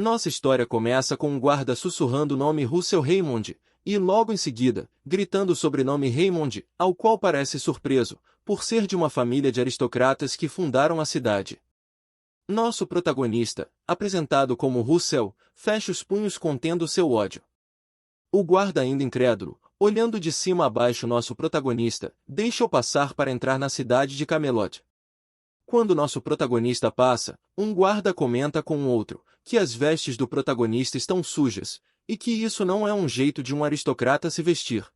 Nossa história começa com um guarda sussurrando o nome Russell Raymond, e logo em seguida, gritando o sobrenome Raymond, ao qual parece surpreso, por ser de uma família de aristocratas que fundaram a cidade. Nosso protagonista, apresentado como Russell, fecha os punhos contendo seu ódio. O guarda ainda incrédulo, olhando de cima a baixo nosso protagonista, deixa-o passar para entrar na cidade de Camelot. Quando nosso protagonista passa, um guarda comenta com o outro, que as vestes do protagonista estão sujas, e que isso não é um jeito de um aristocrata se vestir.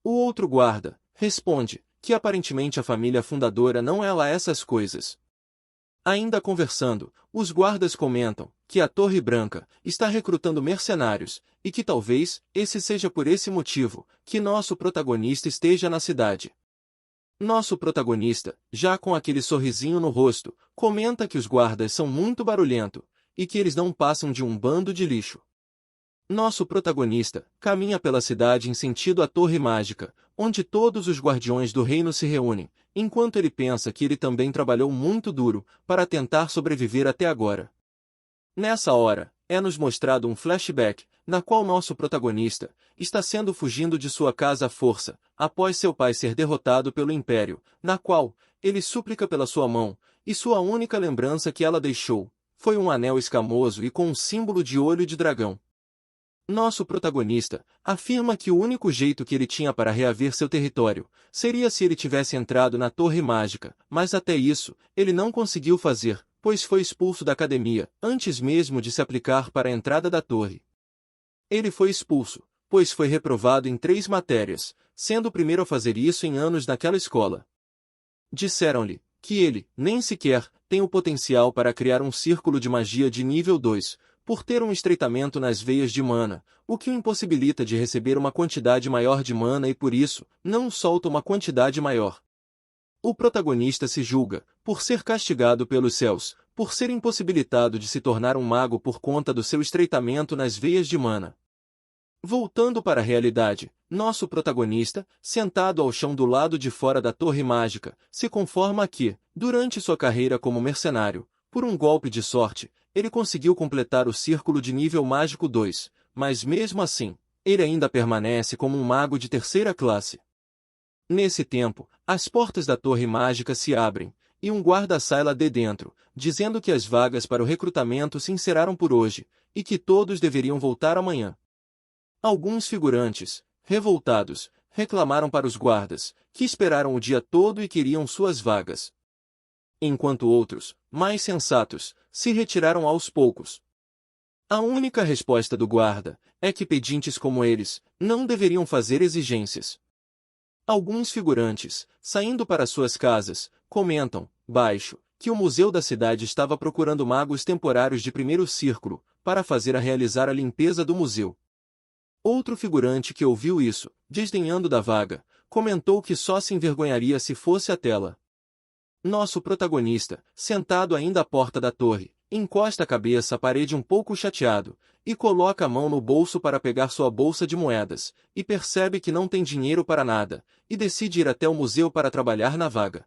O outro guarda responde, que aparentemente a família fundadora não é lá essas coisas. Ainda conversando, os guardas comentam que a Torre Branca está recrutando mercenários, e que talvez esse seja por esse motivo que nosso protagonista esteja na cidade. Nosso protagonista, já com aquele sorrisinho no rosto, comenta que os guardas são muito barulhentos, e que eles não passam de um bando de lixo. Nosso protagonista caminha pela cidade em sentido à Torre Mágica, onde todos os guardiões do reino se reúnem, enquanto ele pensa que ele também trabalhou muito duro para tentar sobreviver até agora. Nessa hora, é-nos mostrado um flashback, na qual nosso protagonista está sendo fugindo de sua casa à força, após seu pai ser derrotado pelo Império, na qual ele suplica pela sua mão, e sua única lembrança que ela deixou foi um anel escamoso e com um símbolo de olho de dragão. Nosso protagonista afirma que o único jeito que ele tinha para reaver seu território seria se ele tivesse entrado na Torre Mágica, mas até isso ele não conseguiu fazer, pois foi expulso da academia, antes mesmo de se aplicar para a entrada da torre. Ele foi expulso, pois foi reprovado em 3 matérias, sendo o primeiro a fazer isso em anos naquela escola. Disseram-lhe que ele, nem sequer, tem o potencial para criar um círculo de magia de nível 2, por ter um estreitamento nas veias de mana, o que o impossibilita de receber uma quantidade maior de mana e por isso, não solta uma quantidade maior. O protagonista se julga, por ser castigado pelos céus, por ser impossibilitado de se tornar um mago por conta do seu estreitamento nas veias de mana. Voltando para a realidade, nosso protagonista, sentado ao chão do lado de fora da Torre Mágica, se conforma que, durante sua carreira como mercenário, por um golpe de sorte, ele conseguiu completar o círculo de nível mágico 2, mas mesmo assim, ele ainda permanece como um mago de 3ª classe. Nesse tempo, as portas da Torre Mágica se abrem, e um guarda sai lá de dentro, dizendo que as vagas para o recrutamento se encerraram por hoje, e que todos deveriam voltar amanhã. Alguns figurantes, revoltados, reclamaram para os guardas, que esperaram o dia todo e queriam suas vagas. Enquanto outros, mais sensatos, se retiraram aos poucos. A única resposta do guarda é que pedintes como eles não deveriam fazer exigências. Alguns figurantes, saindo para suas casas, comentam, baixo, que o museu da cidade estava procurando magos temporários de primeiro círculo, para fazer a realizar a limpeza do museu. Outro figurante que ouviu isso, desdenhando da vaga, comentou que só se envergonharia se fosse a tela. Nosso protagonista, sentado ainda à porta da torre, encosta a cabeça à parede um pouco chateado, e coloca a mão no bolso para pegar sua bolsa de moedas, e percebe que não tem dinheiro para nada, e decide ir até o museu para trabalhar na vaga.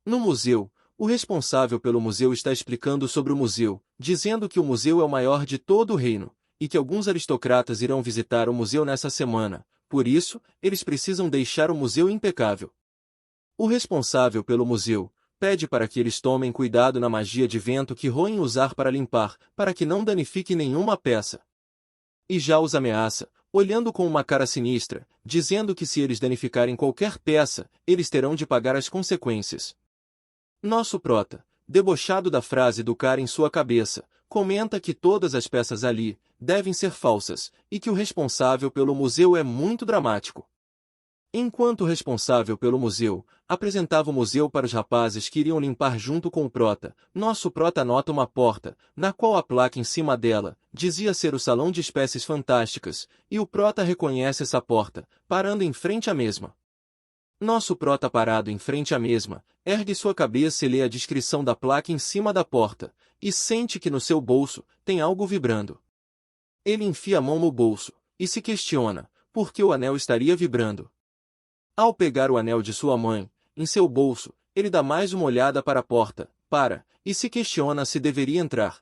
No museu, o responsável pelo museu está explicando sobre o museu, dizendo que o museu é o maior de todo o reino, e que alguns aristocratas irão visitar o museu nessa semana, por isso, eles precisam deixar o museu impecável. O responsável pelo museu pede para que eles tomem cuidado na magia de vento que Roin usar para limpar, para que não danifique nenhuma peça. E já os ameaça, olhando com uma cara sinistra, dizendo que se eles danificarem qualquer peça, eles terão de pagar as consequências. Nosso prota, debochado da frase do cara em sua cabeça, comenta que todas as peças ali devem ser falsas, e que o responsável pelo museu é muito dramático. Enquanto o responsável pelo museu apresentava o museu para os rapazes que iriam limpar junto com o prota, nosso prota nota uma porta, na qual a placa em cima dela dizia ser o Salão de Espécies Fantásticas, e o prota reconhece essa porta, parando em frente à mesma. Nosso prota parado em frente à mesma, ergue sua cabeça e lê a descrição da placa em cima da porta, e sente que no seu bolso tem algo vibrando. Ele enfia a mão no bolso, e se questiona, por que o anel estaria vibrando. Ao pegar o anel de sua mãe, em seu bolso, ele dá mais uma olhada para a porta, e se questiona se deveria entrar.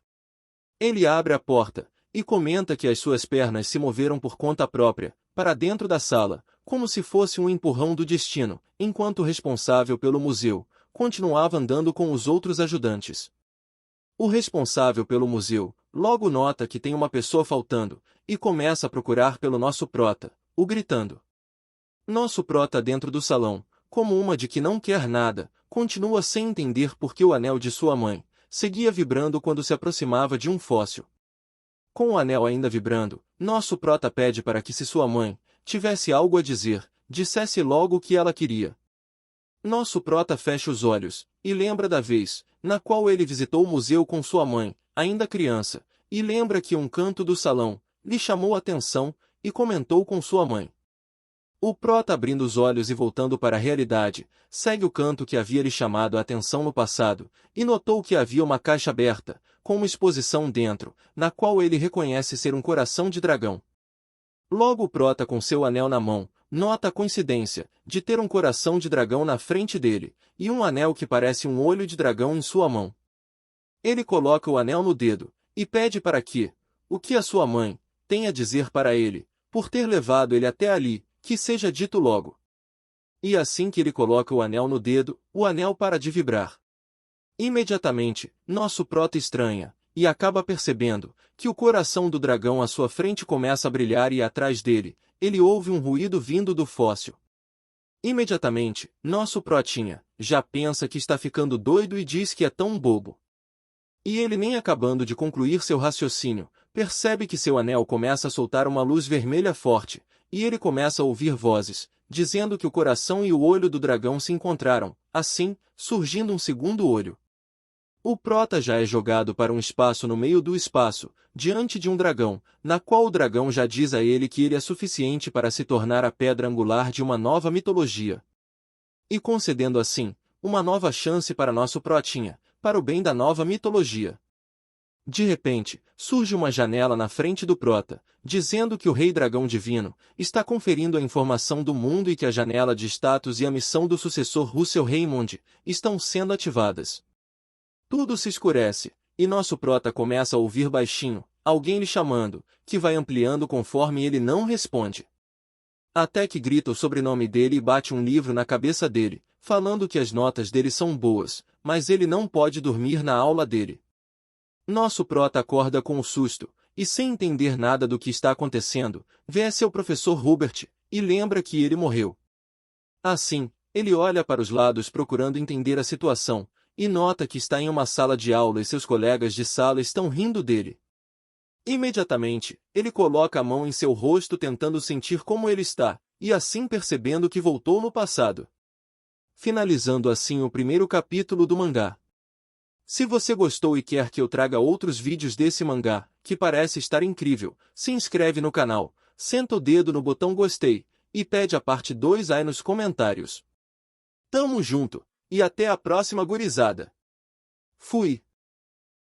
Ele abre a porta e comenta que as suas pernas se moveram por conta própria, para dentro da sala, como se fosse um empurrão do destino, enquanto o responsável pelo museu continuava andando com os outros ajudantes. O responsável pelo museu logo nota que tem uma pessoa faltando e começa a procurar pelo nosso prota, o gritando. Nosso prota dentro do salão, como uma de que não quer nada, continua sem entender por que o anel de sua mãe seguia vibrando quando se aproximava de um fóssil. Com o anel ainda vibrando, nosso prota pede para que, se sua mãe tivesse algo a dizer, dissesse logo o que ela queria. Nosso prota fecha os olhos e lembra da vez na qual ele visitou o museu com sua mãe, ainda criança, e lembra que um canto do salão lhe chamou a atenção e comentou com sua mãe. O prota, abrindo os olhos e voltando para a realidade, segue o canto que havia lhe chamado a atenção no passado, e notou que havia uma caixa aberta, com uma exposição dentro, na qual ele reconhece ser um coração de dragão. Logo o prota, com seu anel na mão, nota a coincidência de ter um coração de dragão na frente dele, e um anel que parece um olho de dragão em sua mão. Ele coloca o anel no dedo, e pede para que, o que a sua mãe tem a dizer para ele, por ter levado ele até ali, que seja dito logo. E assim que ele coloca o anel no dedo, o anel para de vibrar. Imediatamente, nosso prota estranha, e acaba percebendo que o coração do dragão à sua frente começa a brilhar e atrás dele, ele ouve um ruído vindo do fóssil. Imediatamente, nosso protinha já pensa que está ficando doido e diz que é tão bobo. E ele, nem acabando de concluir seu raciocínio, percebe que seu anel começa a soltar uma luz vermelha forte, e ele começa a ouvir vozes, dizendo que o coração e o olho do dragão se encontraram, assim, surgindo um segundo olho. O prota já é jogado para um espaço no meio do espaço, diante de um dragão, na qual o dragão já diz a ele que ele é suficiente para se tornar a pedra angular de uma nova mitologia. E concedendo assim, uma nova chance para nosso protinha, para o bem da nova mitologia. De repente, surge uma janela na frente do prota, dizendo que o Rei Dragão Divino está conferindo a informação do mundo e que a janela de status e a missão do sucessor Russell Raymond estão sendo ativadas. Tudo se escurece, e nosso prota começa a ouvir baixinho alguém lhe chamando, que vai ampliando conforme ele não responde. Até que grita o sobrenome dele e bate um livro na cabeça dele, falando que as notas dele são boas, mas ele não pode dormir na aula dele. Nosso prota acorda com um susto, e sem entender nada do que está acontecendo, vê seu professor Hubert, e lembra que ele morreu. Assim, ele olha para os lados procurando entender a situação, e nota que está em uma sala de aula e seus colegas de sala estão rindo dele. Imediatamente, ele coloca a mão em seu rosto tentando sentir como ele está, e assim percebendo que voltou no passado. Finalizando assim o primeiro capítulo do mangá. Se você gostou e quer que eu traga outros vídeos desse mangá, que parece estar incrível, se inscreve no canal, senta o dedo no botão gostei, e pede a parte 2 aí nos comentários. Tamo junto, e até a próxima gurizada. Fui!